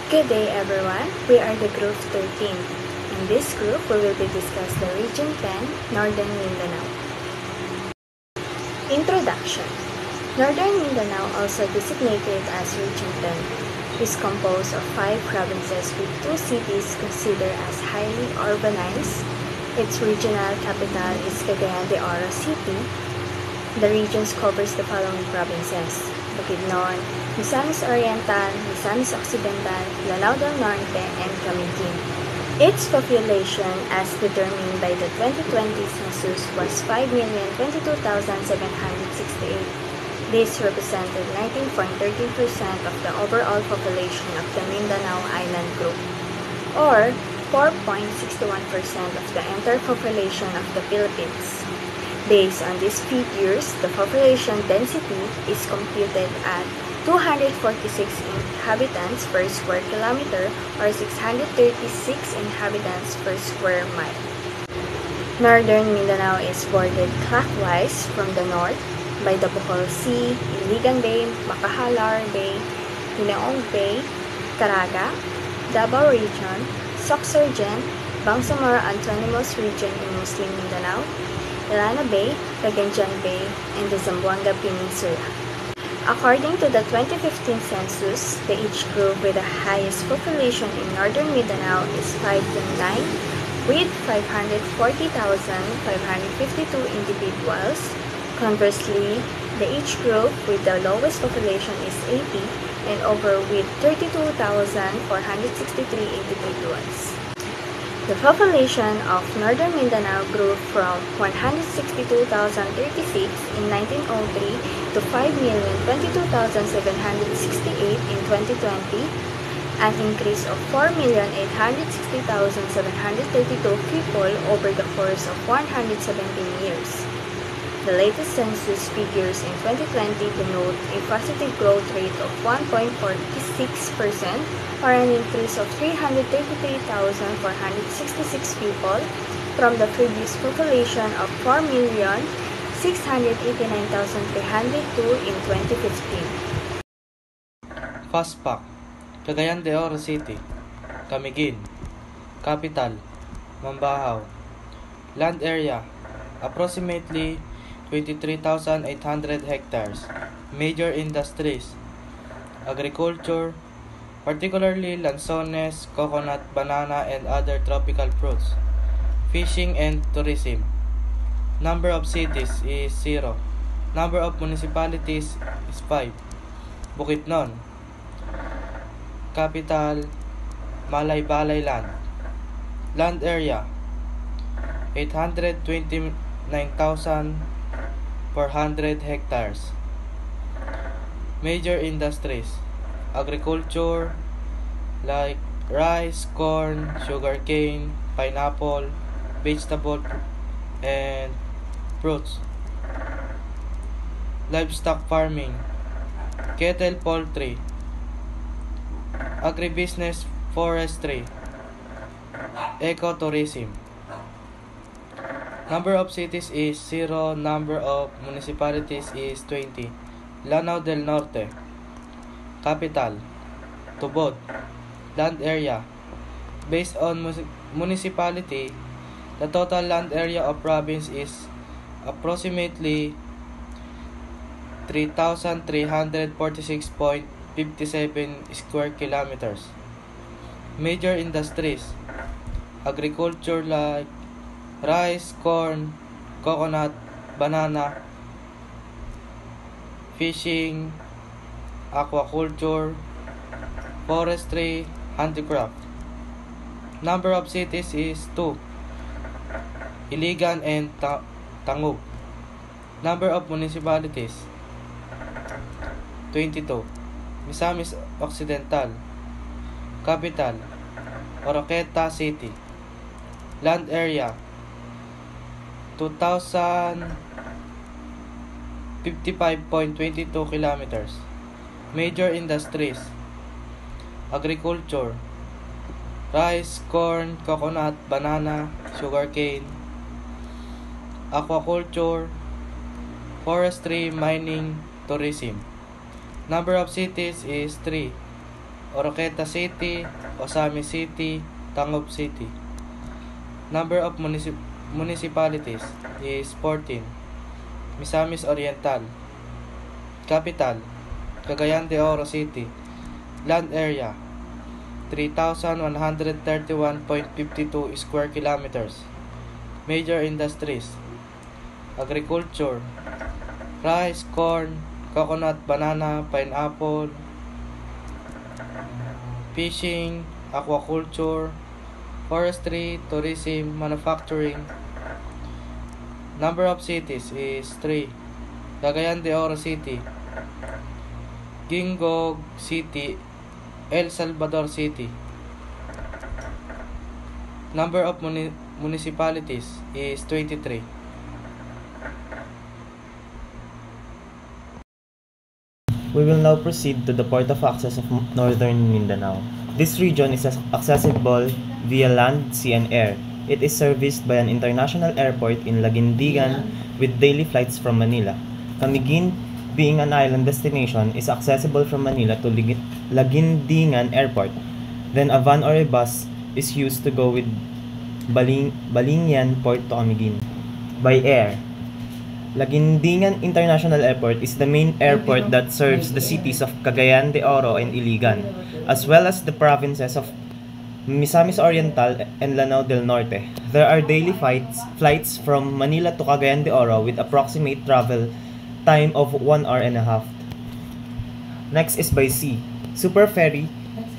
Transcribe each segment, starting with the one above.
Good day everyone, we are the Group 13. In this group, we will be discussing the Region 10, Northern Mindanao. Introduction. Northern Mindanao, also designated as Region 10, is composed of 5 provinces with 2 cities considered as highly urbanized. Its regional capital is Cagayan de Oro City. The regions covers the following provinces: Bukidnon, Misamis Oriental, Misamis Occidental, Lanao del Norte, and Camiguin. Its population, as determined by the 2020 census, was 5,022,768. This represented 19.13% of the overall population of the Mindanao Island Group, or 4.61% of the entire population of the Philippines. Based on these figures, the population density is computed at 246 inhabitants per square kilometer or 636 inhabitants per square mile. Northern Mindanao is bordered clockwise from the north by the Bohol Sea, Iligan Bay, Makahalar Bay, Hinaong Bay, Caraga, Davao Region, Soxorgen, Bangsamoro Autonomous Region in Muslim Mindanao, Illana Bay, Cagayan Bay, and the Zamboanga Peninsula. According to the 2015 census, the age group with the highest population in Northern Mindanao is 5 to 9, with 540,552 individuals. Conversely, the age group with the lowest population is 80 and over with 32,463 individuals. The population of Northern Mindanao grew from 162,036 in 1903 to 5,022,768 in 2020, an increase of 4,860,732 people over the course of 117 years. The latest census figures in 2020 denote a positive growth rate of 1.46%, or an increase of 333,466 people from the previous population of 4,689,302 in 2015. FASPAC, Cagayan de Oro City, Camiguin, Capital, Mambahaw. Land area, approximately 23,800 hectares. Major industries: agriculture, particularly lanzones, coconut, banana, and other tropical fruits. Fishing and tourism. Number of cities is 0. Number of municipalities is 5. Bukidnon. Capital, Malay-Balay Land. Land area, 829,400 hectares. Major industries: agriculture, like rice, corn, sugarcane, pineapple, vegetable, and fruits. Livestock farming, cattle, poultry, agribusiness, forestry, ecotourism. Number of cities is 0. Number of municipalities is 20. Lanao del Norte. Capital, Tubod. Land area, based on municipality, the total land area of province is approximately 3,346.57 square kilometers. Major industries: agriculture, like rice, corn, coconut, banana, fishing, aquaculture, forestry, handicraft. Number of cities is 2. Iligan and Tangub. Number of municipalities, 22. Misamis Occidental. Capital, Oroqueta City. Land area, 2,055.22 kilometers. Major industries: agriculture, rice, corn, coconut, banana, sugarcane, aquaculture, forestry, mining, tourism. Number of cities is 3. Oroqueta City, Osami City, Tangub City. Number of municipalities is 14. Misamis Oriental. Capital, Cagayan de Oro City. Land area, 3,131.52 square kilometers. Major industries, agriculture, rice, corn, coconut, banana, pineapple, fishing, aquaculture, forestry, tourism, manufacturing. Number of cities is 3. Cagayan de Oro City, Gingog City, El Salvador City. Number of municipalities is 23. We will now proceed to the port of access of northern Mindanao. This region is accessible via land, sea, and air. It is serviced by an international airport in Laguindigan with daily flights from Manila. Camiguin, being an island destination, is accessible from Manila to Laguindingan Airport. Then a van or a bus is used to go with Balingyan Port to Camiguin. By air, Laguindingan International Airport is the main airport that serves the cities of Cagayan de Oro and Iligan, as well as the provinces of Misamis Oriental and Lanao del Norte. There are daily flights from Manila to Cagayan de Oro with approximate travel time of 1 hour and a half. Next is by sea. Super Ferry,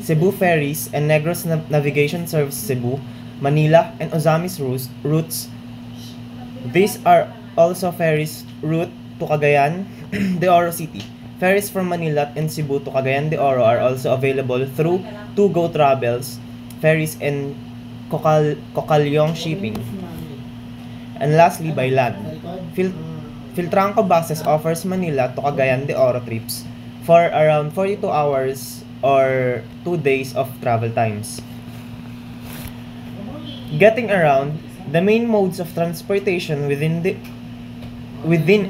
Cebu Ferries, and Negros Navigation serves Cebu, Manila, and Ozamis routes. These are also ferries route to Cagayan de Oro City. Ferries from Manila and Cebu to Cagayan de Oro are also available through Two Go Travels, ferries, and Cocalyong Shipping. And lastly, by land. Filtranco Buses offers Manila to Cagayan de Oro trips for around 42 hours or 2 days of travel times. Getting around, the main modes of transportation within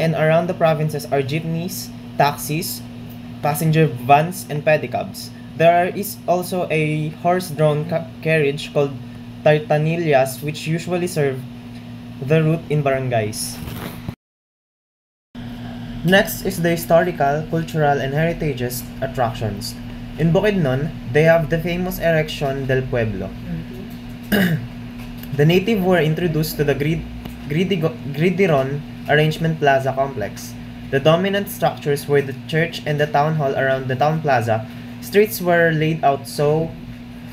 and around the provinces are jeepneys, taxis, passenger vans, and pedicabs. There is also a horse-drawn carriage called tartanillas which usually serve the route in barangays. Next is the historical, cultural, and heritage attractions. In Bukidnon, they have the famous Erección del Pueblo. The native were introduced to the Gridiron Arrangement Plaza complex. The dominant structures were the church and the town hall around the town plaza. Streets were laid out so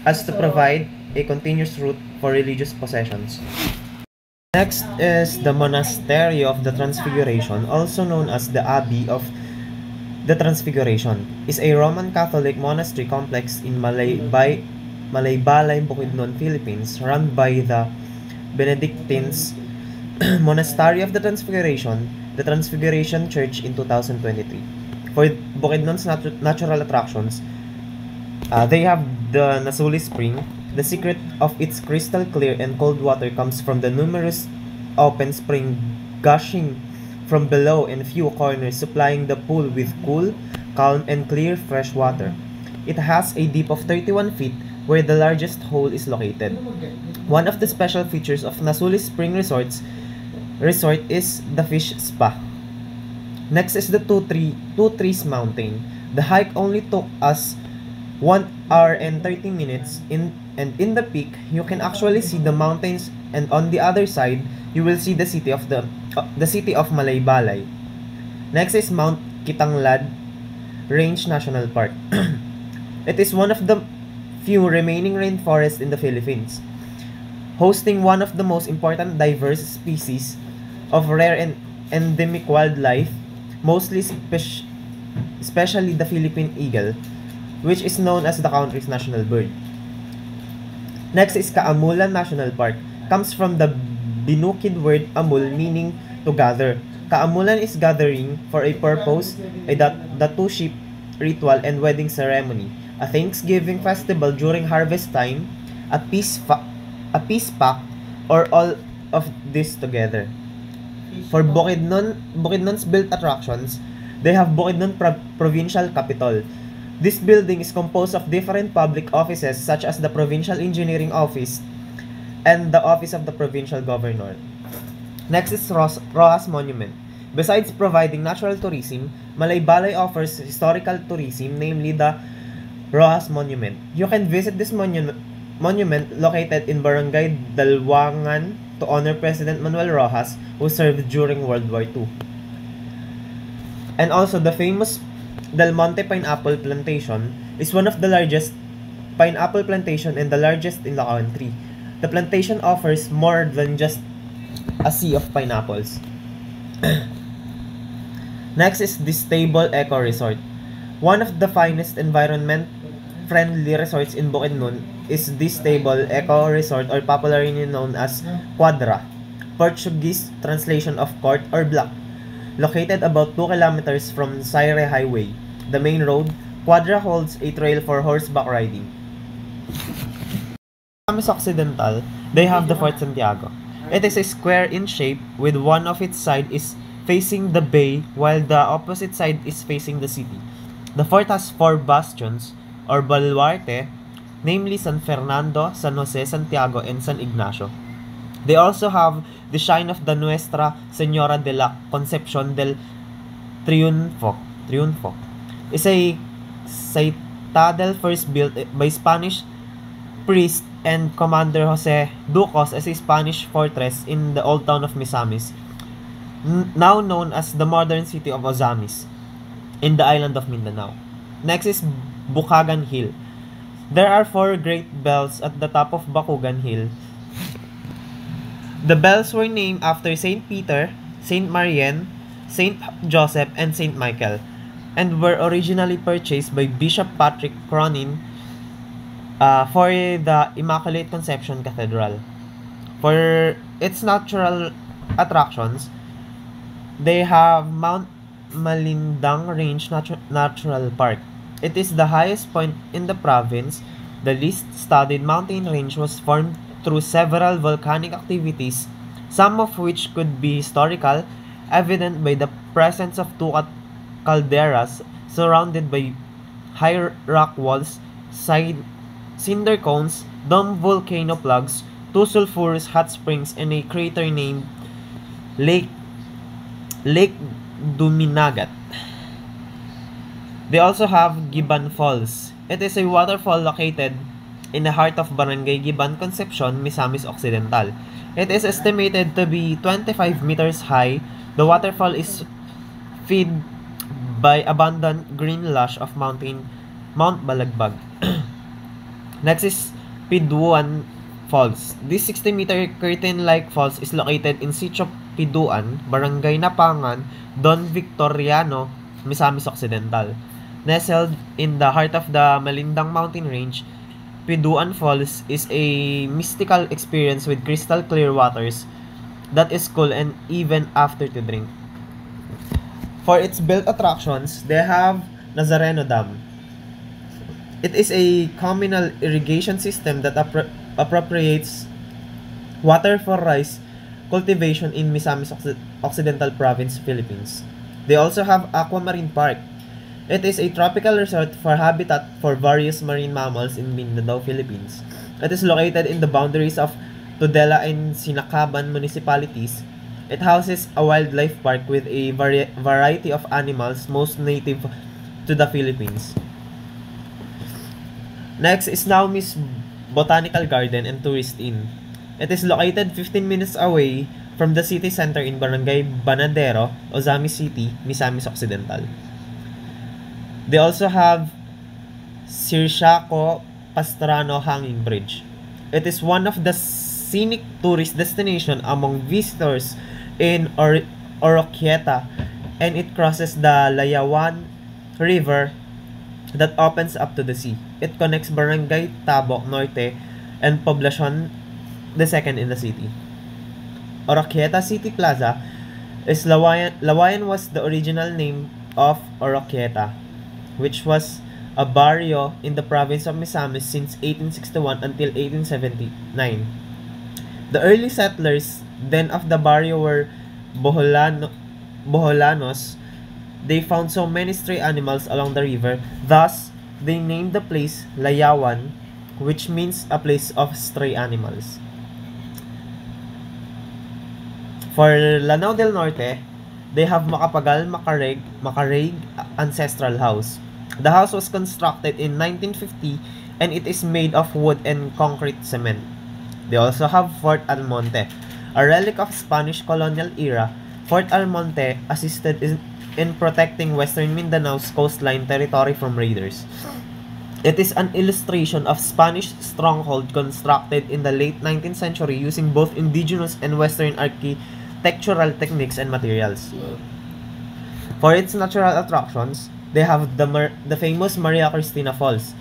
as to provide a continuous route for religious processions. Next is the Monastery of the Transfiguration, also known as the Abbey of the Transfiguration, is a Roman Catholic monastery complex in Malaybalay, Bukidnon, Philippines, run by the Benedictines. Monastery of the Transfiguration Church in 2023. For Bukidnon's natural attractions, they have the Nasuli Spring. The secret of its crystal clear and cold water comes from the numerous open springs gushing from below and few corners, supplying the pool with cool, calm, and clear fresh water. It has a depth of 31 feet, where the largest hole is located. One of the special features of Nasuli Spring Resort is the fish spa. Next is the Two Trees Mountain. The hike only took us 1 hour and 30 minutes. In the peak, you can actually see the mountains, and on the other side, you will see the city of Malaybalay. Next is Mount Kitanglad Range National Park. It is one of the few remaining rainforests in the Philippines, hosting one of the most important diverse species of rare and endemic wildlife, especially the Philippine eagle, which is known as the country's national bird. Next is Kaamulan National Park. Comes from the Binukid word amul, meaning to gather. Kaamulan is gathering for a purpose, a datuship ritual and wedding ceremony, a Thanksgiving festival during harvest time, a peace pact, or all of this together. For Bukidnon's built attractions, they have Bukidnon Provincial Capital. This building is composed of different public offices such as the Provincial Engineering Office and the Office of the Provincial Governor. Next is Rojas Monument. Besides providing natural tourism, Malaybalay offers historical tourism, namely the Rojas Monument. You can visit this monument located in Barangay Dalwangan to honor President Manuel Rojas, who served during World War II. And also, the famous Del Monte Pineapple Plantation is one of the largest pineapple plantation and the largest in the country. The plantation offers more than just a sea of pineapples. Next is the Stable Eco Resort. One of the finest environment-friendly resorts in Bukidnon is the Stable Eco Resort, or popularly known as Quadra, Portuguese translation of court or block. Located about 2 kilometers from Zaire Highway, the main road, Quadra holds a trail for horseback riding. Misamis Occidental, they have the Fort Santiago. It is a square in shape with one of its side is facing the bay while the opposite side is facing the city. The fort has 4 bastions or baluarte, namely San Fernando, San Jose, Santiago, and San Ignacio. They also have the shrine of the Nuestra Señora de la Concepción del Triunfo. Is a citadel first built by Spanish priest and Commander Jose Ducos as a Spanish fortress in the old town of Misamis, now known as the modern city of Ozamis, in the island of Mindanao. Next is Bukagan Hill. There are 4 great bells at the top of Bakugan Hill. The bells were named after Saint Peter, Saint Marianne, Saint Joseph, and Saint Michael, and were originally purchased by Bishop Patrick Cronin for the Immaculate Conception Cathedral. For its natural attractions, they have Mount Malindang Range Natural Park. It is the highest point in the province. The least studied mountain range was formed through several volcanic activities, some of which could be historical, evident by the presence of 2 calderas surrounded by high rock walls, cinder cones, dome volcano plugs, 2 sulfurous hot springs, and a crater named Lake Duminagat. They also have Giban Falls. It is a waterfall located in the heart of Barangay Giban, Concepcion, Misamis Occidental. It is estimated to be 25 meters high. The waterfall is fed by abundant green lush of Mount Balagbag. Next is Piduan Falls. This 60-meter curtain-like falls is located in Sitio Piduan, Barangay Napangan, Don Victoriano, Misamis Occidental. Nestled in the heart of the Malindang mountain range, Piduan Falls is a mystical experience with crystal clear waters that is cool and even after to drink. For its built attractions, they have Nazareno Dam. It is a communal irrigation system that appropriates water for rice cultivation in Misamis Occidental Province, Philippines. They also have Aquamarine Park. It is a tropical resort for habitat for various marine mammals in Mindanao, Philippines. It is located in the boundaries of Tudela and Sinacaban municipalities. It houses a wildlife park with a variety of animals most native to the Philippines. Next is Naumi's Botanical Garden and Tourist Inn. It is located 15 minutes away from the city center in Barangay Banadero, Ozamis City, Misamis Occidental. They also have Sirshaco Pastrano Hanging Bridge. It is one of the scenic tourist destination among visitors in Oroquieta, and it crosses the Layawan River that opens up to the sea. It connects Barangay Tabok Norte and Poblacion II in the city. Oroquieta City Plaza is Lawayan was the original name of Oroquieta, which was a barrio in the province of Misamis since 1861 until 1879. The early settlers then of the barrio were Boholanos. They found so many stray animals along the river, thus they named the place Layawan, which means a place of stray animals. For Lanao del Norte, they have Macareg Ancestral House. The house was constructed in 1950 and it is made of wood and concrete cement. They also have Fort Almonte, a relic of Spanish colonial era. Fort Almonte assisted in protecting Western Mindanao's coastline territory from raiders. It is an illustration of Spanish stronghold constructed in the late 19th century using both indigenous and Western architectural techniques and materials. For its natural attractions, they have the famous Maria Cristina Falls.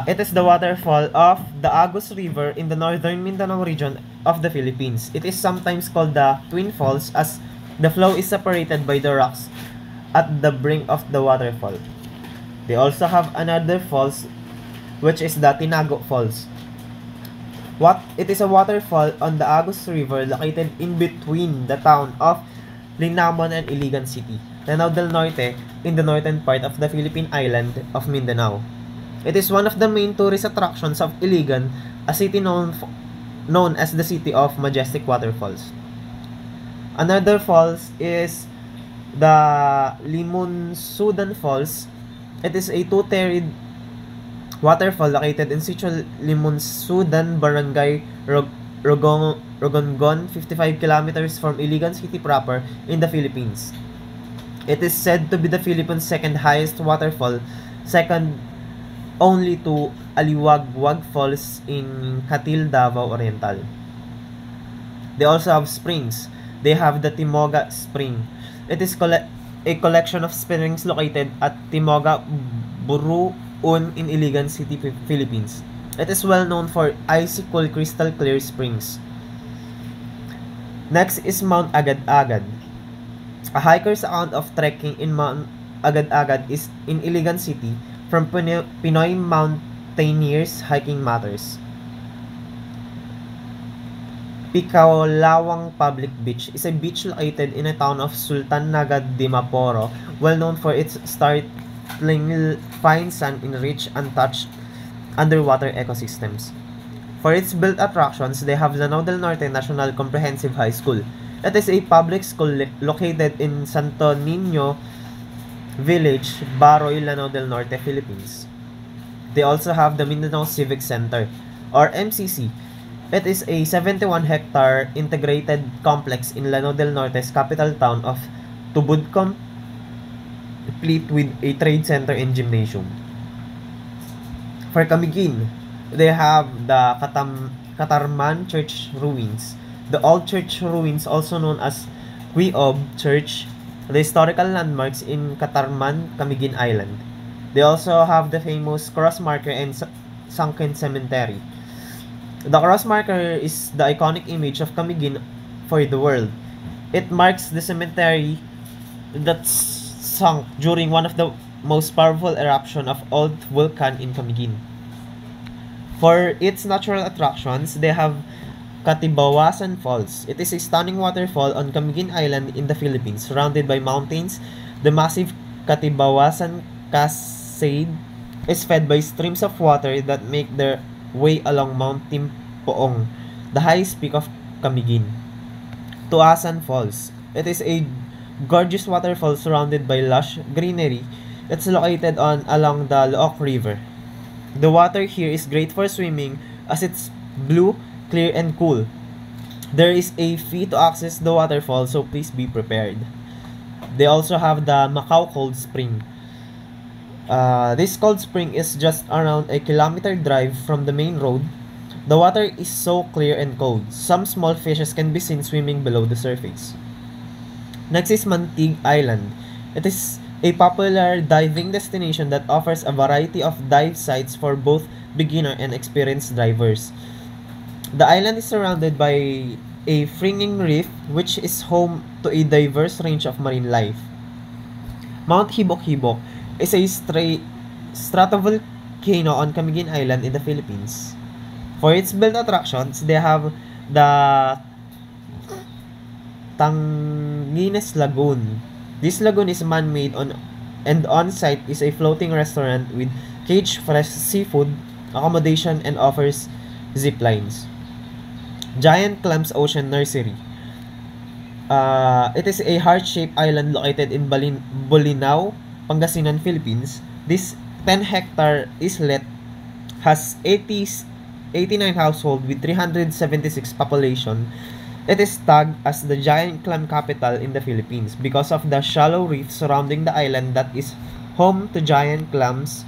It is the waterfall of the Agus River in the northern Mindanao region of the Philippines. It is sometimes called the Twin Falls as the flow is separated by the rocks at the brink of the waterfall. They also have another falls, which is the Tinago Falls. It is a waterfall on the Agus River located in between the town of Linamon and Iligan City, Lanao del Norte, in the northern part of the Philippine island of Mindanao. It is one of the main tourist attractions of Iligan, a city known as the City of Majestic Waterfalls. Another falls is the Limunsudan Falls. It is a two-tiered waterfall located in Sitio Limunsudan, Barangay Rogongon, 55 kilometers from Iligan City proper in the Philippines. It is said to be the Philippines' second highest waterfall, second only to Aliwagwag Falls in Catil, Davao Oriental. They also have springs. They have the Timoga Spring. It is a collection of springs located at Timoga, Buruun in Iligan City, Philippines. It is well known for icy cool crystal clear springs. Next is Mount Agad-Agad. A hiker's account of trekking in Mount Agad-Agad is in Iligan City from Pinoy Mountaineers Hiking Matters. Picalawang Public Beach is a beach located in a town of Sultan Nagad de Maporo, well known for its startling fine sand in rich, untouched underwater ecosystems. For its built attractions, they have Lanao del Norte National Comprehensive High School. It is a public school located in Santo Niño Village, Baroy, Lanao del Norte, Philippines. They also have the Mindanao Civic Center, or MCC. It is a 71-hectare integrated complex in Lanao del Norte's capital town of Tubod, complete with a trade center and gymnasium. For Camiguin, they have the Katarman Church ruins. The old church ruins, also known as Quiob Church, the historical landmarks in Katarman, Camiguin Island. They also have the famous cross marker and sunken cemetery. The cross marker is the iconic image of Camiguin for the world. It marks the cemetery that sunk during one of the most powerful eruption of old volcan in Camiguin. For its natural attractions, they have Katibawasan Falls. It is a stunning waterfall on Camiguin Island in the Philippines, surrounded by mountains. The massive Katibawasan Cascade is fed by streams of water that make their way along Mount Timpoong, the highest peak of Camiguin. Tuasan Falls. It is a gorgeous waterfall surrounded by lush greenery. It's located along the Looc River. The water here is great for swimming as it's blue, clear, and cool. There is a fee to access the waterfall, so please be prepared. They also have the Macau Cold Spring. This cold spring is just around a kilometer drive from the main road. The water is so clear and cold. Some small fishes can be seen swimming below the surface. Next is Mantig Island. It is a popular diving destination that offers a variety of dive sites for both beginner and experienced divers. The island is surrounded by a fringing reef which is home to a diverse range of marine life. Mount Hibok-Hibok is a stratovolcano on Camiguin Island in the Philippines. For its built attractions, they have the Tangines Lagoon. This lagoon is man-made and on-site is a floating restaurant with caged fresh seafood, accommodation, and offers zip lines. Giant Clams Ocean Nursery. It is a heart-shaped island located in Bolinao, Pangasinan, Philippines. This 10-hectare islet has 89 households with 376 population. It is tagged as the giant clam capital in the Philippines because of the shallow reef surrounding the island that is home to giant clams,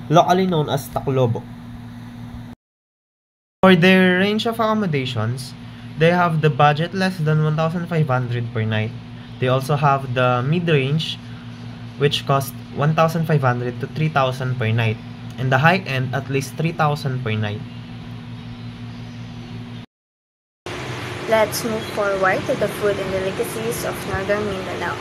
locally known as Taclobo. For their range of accommodations, they have the budget less than 1,500 per night. They also have the mid-range, which cost 1,500 to 3,000 per night, and the high-end at least 3,000 per night. Let's move forward to the food and delicacies of Northern Mindanao.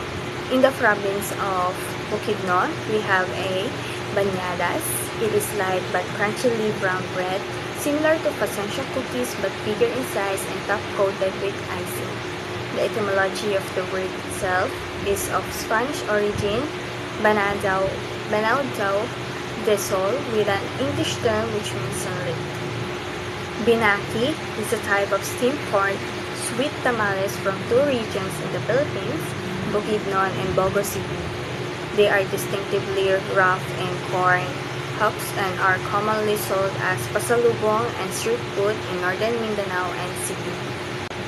In the province of Bukidnon, we have a banyadas. It is light but crunchily brown bread, similar to pasensya cookies but bigger in size and top-coated with icing. The etymology of the word itself is of Spanish origin, banadao de sol, with an English term which means sunlit. Binaki is a type of steamed corn sweet tamales from two regions in the Philippines, Bukidnon and Bogo City. They are distinctively rough and corn husks and are commonly sold as pasalubong and street food in northern Mindanao and Cebu.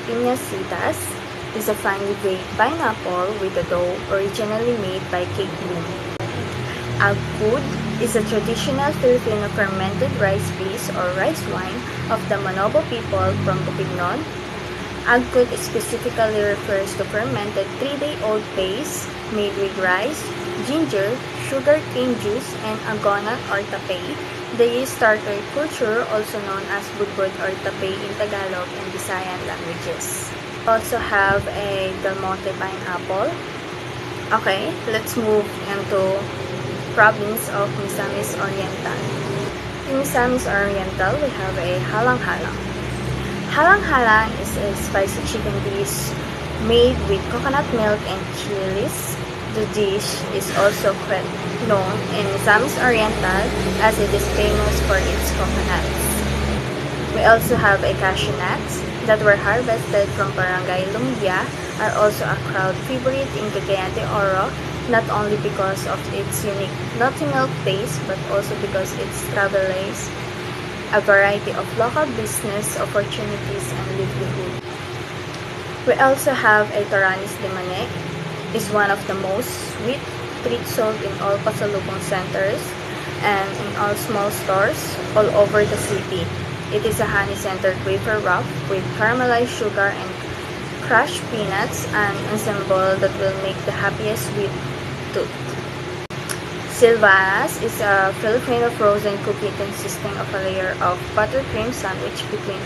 Piñasitas is a finely baked pineapple with a dough originally made by cake boom. Agpud is a traditional Filipino fermented rice peas or rice wine of the Manobo people from Bukidnon. Agpud specifically refers to fermented 3-day-old paste made with rice, ginger, sugar cane juice, and agona or tapay. The yeast starter culture, also known as budbud or tapay in Tagalog and Visayan languages. Also have a Del Monte pineapple. Okay, let's move into province of Misamis Oriental. In Misamis Oriental, we have a halang-halang. Halang-halang is a spicy chicken dish made with coconut milk and chilies. The dish is also known in Misamis Oriental as it is famous for its coconuts. We also have a cashew nuts that were harvested from Barangay Lumbia, are also a crowd favorite in Cagayan de Oro, not only because of its unique nutty milk taste but also because it establishes a variety of local business opportunities and livelihood. We also have a Toranis de Mane. Is one of the most sweet treats sold in all pasalubong centers and in all small stores all over the city. It is a honey-centered wafer wrap with caramelized sugar and crushed peanuts, an ensemble that will make the happiest sweet tooth. Silvanas is a Filipino frozen cookie consisting of a layer of buttercream sandwich between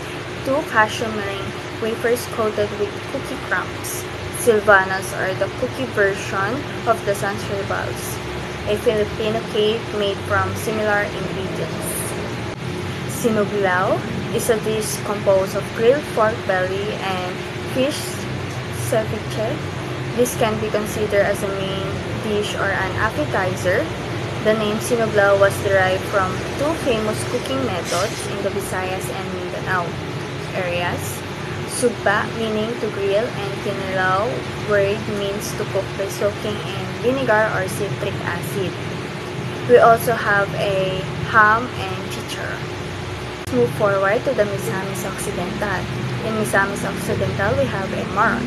two cashew meringue wafers coated with cookie crumbs. Silvanas are the cookie version of the Sunshine Balls, a Filipino cake made from similar ingredients. Sinuglao is a dish composed of grilled pork belly and fish ceviche. This can be considered as a main dish or an appetizer. The name Sinuglao was derived from two famous cooking methods in the Visayas and Mindanao areas. Sugba, meaning to grill, and Kinilaw word means to cook by soaking in vinegar or citric acid. We also have a ham and chichar. Let's move forward to the Misamis Occidental. In Misamis Occidental, we have a maron.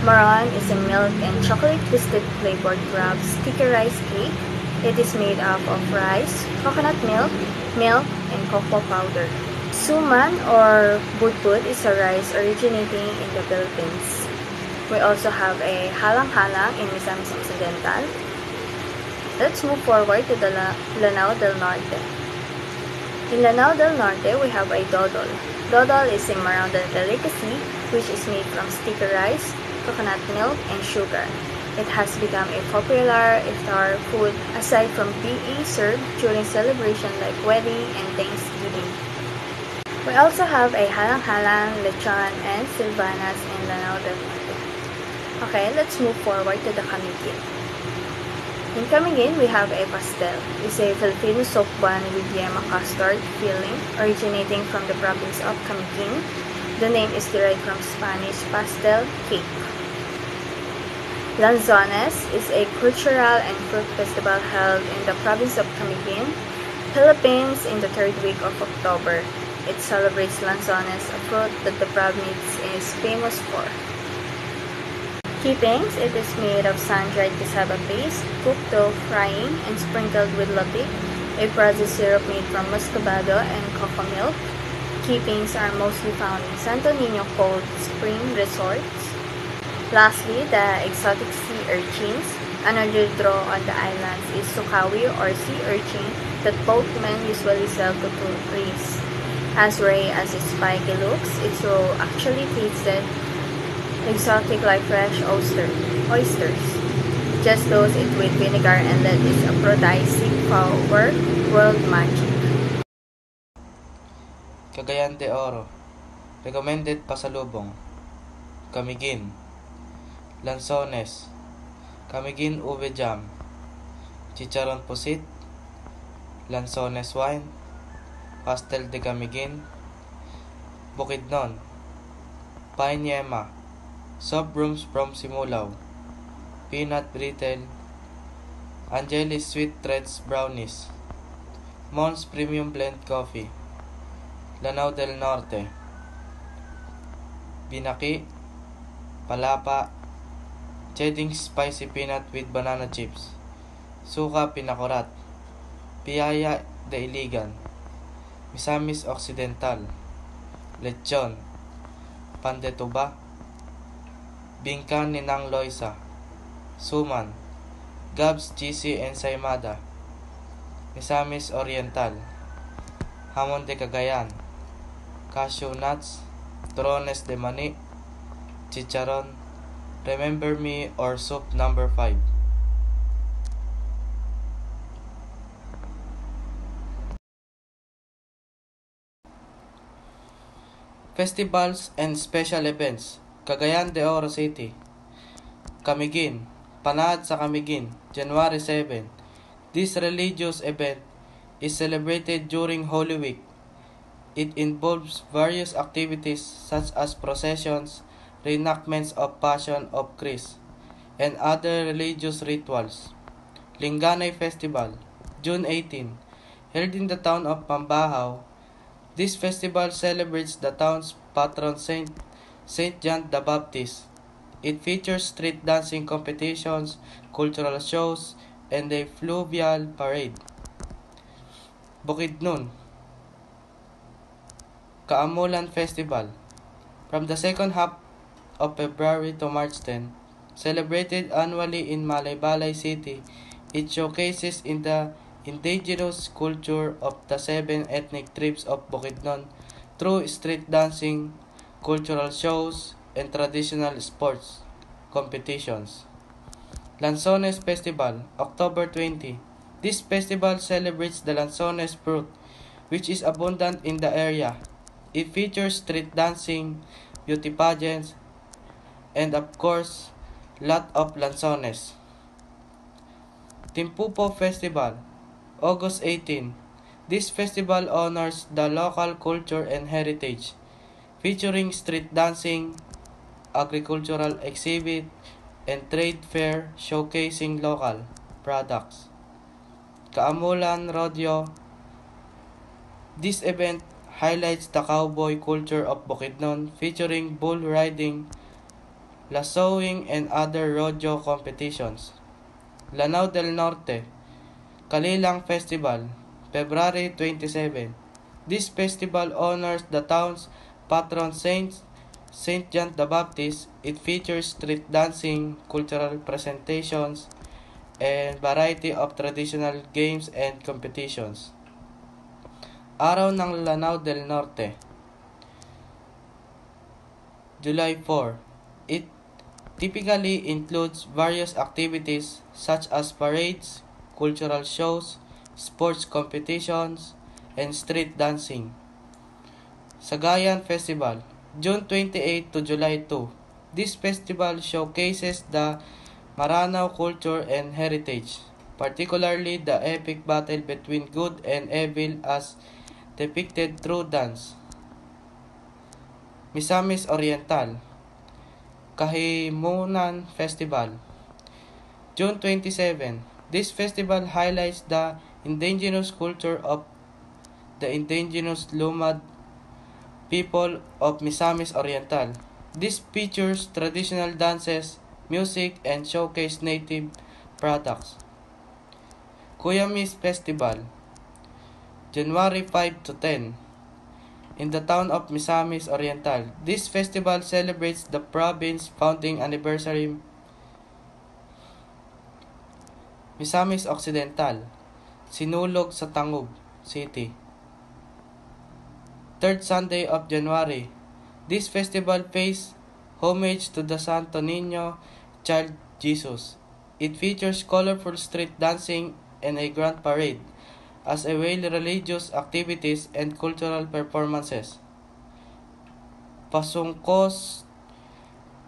Maron is a milk and chocolate twisted flavored grab sticky rice cake. It is made up of rice, coconut milk, and cocoa powder. Suman or budbud is a rice originating in the Philippines. We also have a halang-halang in Misamis Occidental. Let's move forward to the Lanao del Norte. In Lanao del Norte, we have a dodol. Dodol is a Marandan delicacy which is made from sticky rice, coconut milk, and sugar. It has become a popular iftar food aside from being served during celebration like wedding and Thanksgiving. We also have a halang-halang, lechon, and silvanas in Lanao del Norte. Okay, let's move forward to the Kamigit. In Camiguin, we have a pastel. It's a Filipino soap bun with yema custard filling originating from the province of Camiguin. The name is derived from Spanish pastel cake. Lanzones is a cultural and fruit festival held in the province of Camiguin, Philippines in the third week of October. It celebrates lanzones, a fruit that the province is famous for. Keepings, it is made of sun-dried cassava paste, cooked to frying, and sprinkled with latik, a processed syrup made from muscovado and cocoa milk. Keepings are mostly found in Santo Niño Cold Spring resorts. Lastly, the exotic sea urchins. Another draw on the islands is sukawi or sea urchin that boatmen usually sell to tourists. As rare as its spiky looks, its raw actually tasted exotic like fresh oysters. Just dose it with vinegar and let this aphrodisiac power world magic. Cagayan de Oro. Recommended pasalubong. Camiguin. Lanzones. Camiguin ube jam. Chicharon pusit. Lanzones wine. Pastel de Camiguin. Bukidnon. Pine yema. Soft brooms from Simulaw. Peanut brittle. Angelis sweet treats brownies. Mons premium blend coffee. Lanao del Norte. Binaki. Palapa. Chedding spicy peanut with banana chips. Suka pinakurat. Piaya de Iligan. Misamis Occidental. Lechon. Pan de tuba. Bingkan ni Nang Loisa. Suman. Gabs GC Ensaymada. Misamis Oriental. Hamon de Cagayan. Cashew nuts. Turones de mani. Chicharon. Remember me or soup number 5. Festivals and special events. Cagayan de Oro City. Camiguin. Panahad sa Camiguin, January 7. This religious event is celebrated during Holy Week. It involves various activities such as processions, reenactments of Passion of Christ, and other religious rituals. Linganay Festival, June 18. Held in the town of Pambahao, this festival celebrates the town's patron Saint John the Baptist. It features street dancing competitions, cultural shows, and a fluvial parade. Bukidnon. Kaamulan Festival. From the second half of February to March 10, celebrated annually in Malaybalay City, it showcases in the indigenous culture of the 7 ethnic tribes of Bukidnon through street dancing, cultural shows, and traditional sports competitions. Lanzones Festival, October 20. This festival celebrates the lanzones fruit, which is abundant in the area. It features street dancing, beauty pageants, and of course, lot of lanzones. Timpupo Festival, August 18. This festival honors the local culture and heritage, featuring street dancing, agricultural exhibit, and trade fair showcasing local products. Kaamulan Rodeo. This event highlights the cowboy culture of Bukidnon, featuring bull riding, lassoing, and other rodeo competitions. Lanao del Norte. Kalilang Festival, February 27. This festival honors the town's patron saint, Saint John the Baptist. It features street dancing, cultural presentations, and variety of traditional games and competitions. Araw ng Lanao del Norte, July 4. It typically includes various activities such as parades, cultural shows, sports competitions, and street dancing. Sagayan Festival, June 28 to July 2. This festival showcases the Maranao culture and heritage. particularly the epic battle between good and evil as depicted through dance. Misamis Oriental Kahimunan Festival June 27. This festival highlights the indigenous culture of the indigenous Lumad people of Misamis Oriental. This features traditional dances, music, and showcase native products. Kuyamis Festival January 5 to 10 in the town of Misamis Oriental. This festival celebrates the province founding anniversary. Misamis Occidental Sinulog sa Tangub City 3rd Sunday of January. This festival pays homage to the Santo Niño Child Jesus. It features colorful street dancing and a grand parade, as well religious activities and cultural performances. Pasungkos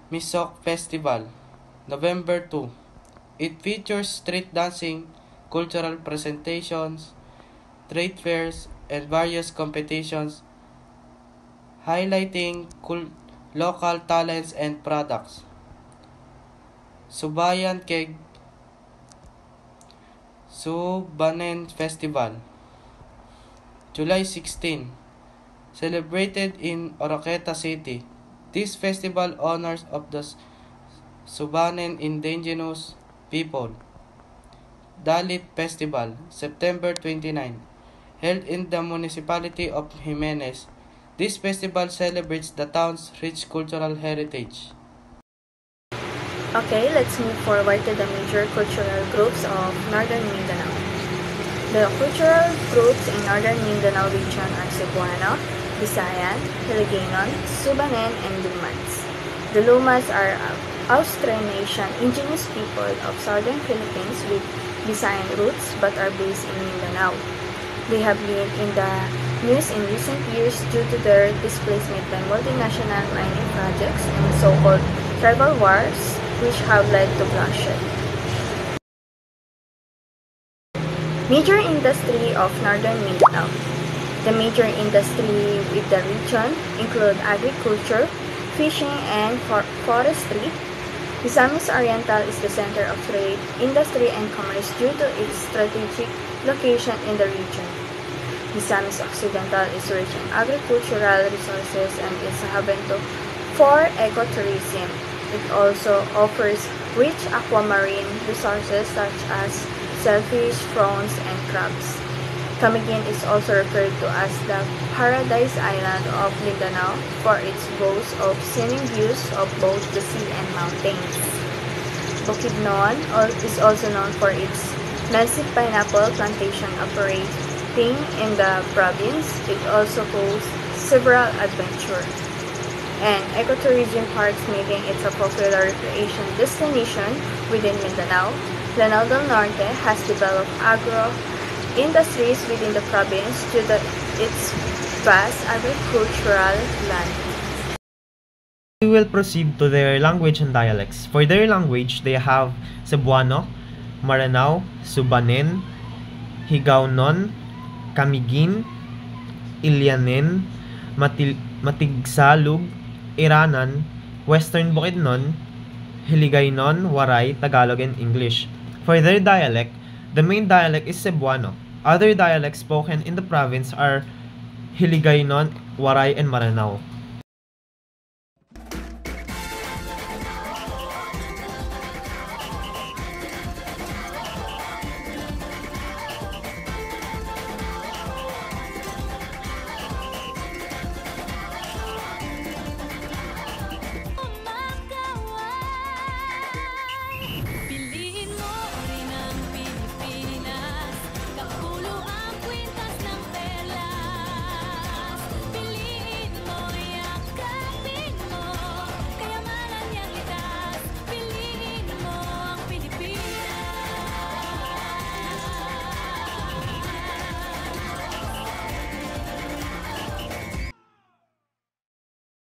Misok Festival November 2. It features street dancing, cultural presentations, trade fairs, and various competitions highlighting local talents and products. Subayan Keg Subanen Festival July 16. Celebrated in Oroqueta City. This festival honors of the Subanen indigenous people. Dalit Festival September 29. Held in the municipality of Jimenez. This festival celebrates the town's rich cultural heritage. Okay, let's move forward to the major cultural groups of Northern Mindanao. The cultural groups in Northern Mindanao region are Cebuano, Visayan, Hiligaynon, Subanen, and Lumans. The Lumans are Austronesian indigenous people of southern Philippines with Visayan roots but are based in Mindanao. They have been in the news in recent years due to their displacement by multinational mining projects and so-called tribal wars, which have led to bloodshed. Major industry of Northern Mindanao. The major industry with the region include agriculture, fishing, and forestry. Misamis Oriental is the center of trade, industry, and commerce due to its strategic location in the region. Misamis Occidental is rich in agricultural resources and is a haven for ecotourism. It also offers rich aquamarine resources such as shellfish, prawns, and crabs. Camiguin is also referred to as the Paradise Island of Mindanao for its boast of scenic views of both the sea and mountains. Bukidnon is also known for its massive pineapple plantation operating in the province. It also hosts several adventure and ecotourism parks, making it a popular recreation destination within Mindanao. Lanao del Norte has developed agro-industries within the province due to its vast agricultural land. We will proceed to their language and dialects. For their language, they have Cebuano, Maranao, Subanen, Higaonon, Camiguin, Ilianen, Matigsalug, Iranan, Western Bukidnon, Hiligaynon, Waray, Tagalog, and English. For their dialect, the main dialect is Cebuano. Other dialects spoken in the province are Hiligaynon, Waray, and Maranao.